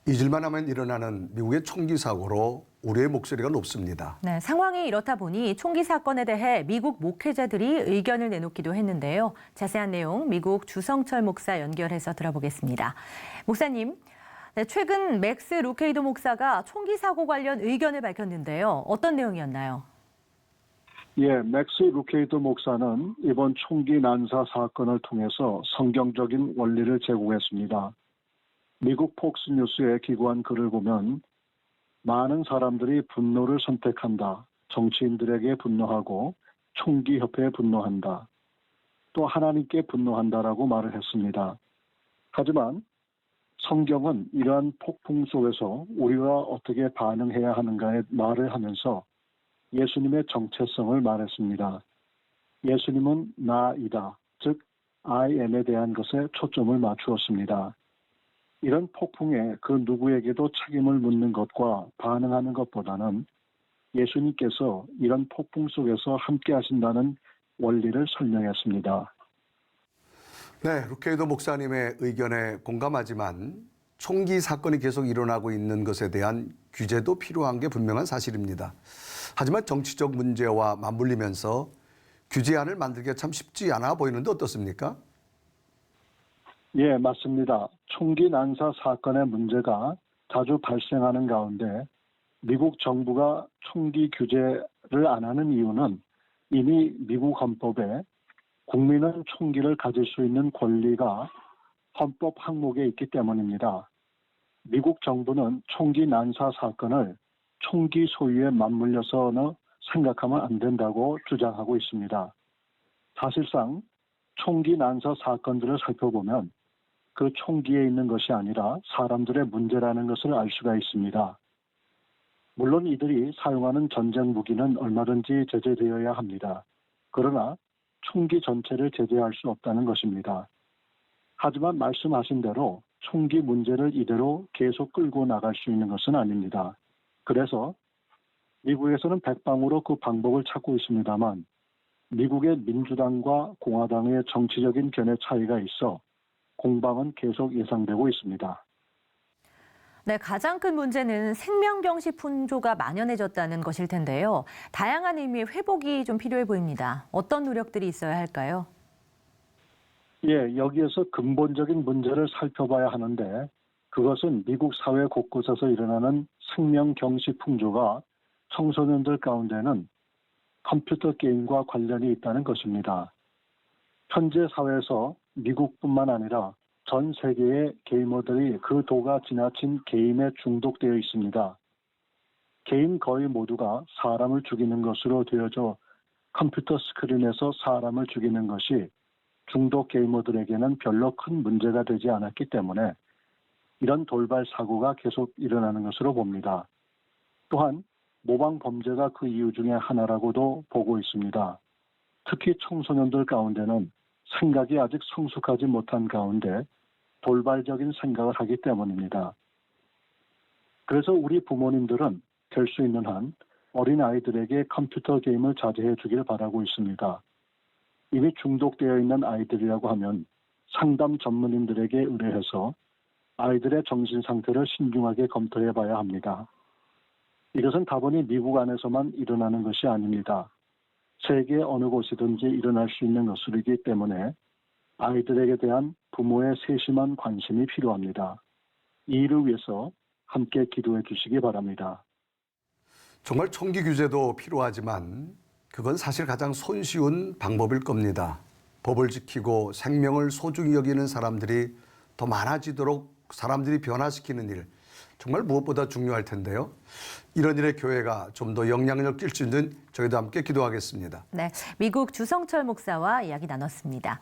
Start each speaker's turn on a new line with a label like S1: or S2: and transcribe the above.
S1: 잊을만 하면 일어나는 미국의 총기 사고로 우려의 목소리가 높습니다.
S2: 네, 상황이 이렇다 보니 총기 사건에 대해 미국 목회자들이 의견을 내놓기도 했는데요. 자세한 내용 미국 주성철 목사 연결해서 들어보겠습니다. 목사님, 네, 최근 맥스 루케이도 목사가 총기 사고 관련 의견을 밝혔는데요. 어떤 내용이었나요?
S3: 예, 맥스 루케이도 목사는 이번 총기 난사 사건을 통해서 성경적인 원리를 제공했습니다. 미국 폭스뉴스에 기고한 글을 보면 많은 사람들이 분노를 선택한다. 정치인들에게 분노하고 총기협회에 분노한다. 또 하나님께 분노한다라고 말을 했습니다. 하지만 성경은 이러한 폭풍 속에서 우리가 어떻게 반응해야 하는가에 말을 하면서 예수님의 정체성을 말했습니다. 예수님은 나이다, 즉 I am에 대한 것에 초점을 맞추었습니다. 이런 폭풍에 그 누구에게도 책임을 묻는 것과 반응하는 것보다는 예수님께서 이런 폭풍 속에서 함께 하신다는 원리를 설명했습니다.
S1: 네, 루케이도 목사님의 의견에 공감하지만 총기 사건이 계속 일어나고 있는 것에 대한 규제도 필요한 게 분명한 사실입니다. 하지만 정치적 문제와 맞물리면서 규제안을 만들기가 참 쉽지 않아 보이는데 어떻습니까?
S3: 예, 맞습니다. 총기 난사 사건의 문제가 자주 발생하는 가운데 미국 정부가 총기 규제를 안 하는 이유는 이미 미국 헌법에 국민은 총기를 가질 수 있는 권리가 헌법 항목에 있기 때문입니다. 미국 정부는 총기 난사 사건을 총기 소유에 맞물려서는 생각하면 안 된다고 주장하고 있습니다. 사실상 총기 난사 사건들을 살펴보면 그 총기에 있는 것이 아니라 사람들의 문제라는 것을 알 수가 있습니다. 물론 이들이 사용하는 전쟁 무기는 얼마든지 제재되어야 합니다. 그러나 총기 전체를 제재할 수 없다는 것입니다. 하지만 말씀하신 대로 총기 문제를 이대로 계속 끌고 나갈 수 있는 것은 아닙니다. 그래서 미국에서는 백방으로 그 방법을 찾고 있습니다만 미국의 민주당과 공화당의 정치적인 견해 차이가 있어 공방은 계속 예상되고 있습니다.
S2: 네, 가장 큰 문제는 생명병시 풍조가 만연해졌다는 것일 텐데요. 다양한 의미의 회복이 좀 필요해 보입니다. 어떤 노력들이 있어야 할까요?
S3: 예, 여기에서 근본적인 문제를 살펴봐야 하는데 그것은 미국 사회 곳곳에서 일어나는 생명경시 풍조가 청소년들 가운데는 컴퓨터 게임과 관련이 있다는 것입니다. 현재 사회에서 미국뿐만 아니라 전 세계의 게이머들이 그 도가 지나친 게임에 중독되어 있습니다. 게임 거의 모두가 사람을 죽이는 것으로 되어져 컴퓨터 스크린에서 사람을 죽이는 것이 중독 게이머들에게는 별로 큰 문제가 되지 않았기 때문에 이런 돌발 사고가 계속 일어나는 것으로 봅니다. 또한 모방 범죄가 그 이유 중에 하나라고도 보고 있습니다. 특히 청소년들 가운데는 생각이 아직 성숙하지 못한 가운데 돌발적인 생각을 하기 때문입니다. 그래서 우리 부모님들은 될 수 있는 한 어린아이들에게 컴퓨터 게임을 자제해 주길 바라고 있습니다. 이미 중독되어 있는 아이들이라고 하면 상담 전문인들에게 의뢰해서 아이들의 정신 상태를 신중하게 검토해 봐야 합니다. 이것은 다분히 미국 안에서만 일어나는 것이 아닙니다. 세계 어느 곳이든지 일어날 수 있는 것이기 때문에 아이들에게 대한 부모의 세심한 관심이 필요합니다. 이 일을 위해서 함께 기도해 주시기 바랍니다.
S1: 정말 총기 규제도 필요하지만 그건 사실 가장 손쉬운 방법일 겁니다. 법을 지키고 생명을 소중히 여기는 사람들이 더 많아지도록 사람들이 변화시키는 일, 정말 무엇보다 중요할 텐데요. 이런 일에 교회가 좀 더 영향력 낄 수 있는 저희도 함께 기도하겠습니다.
S2: 네, 미국 주성철 목사와 이야기 나눴습니다.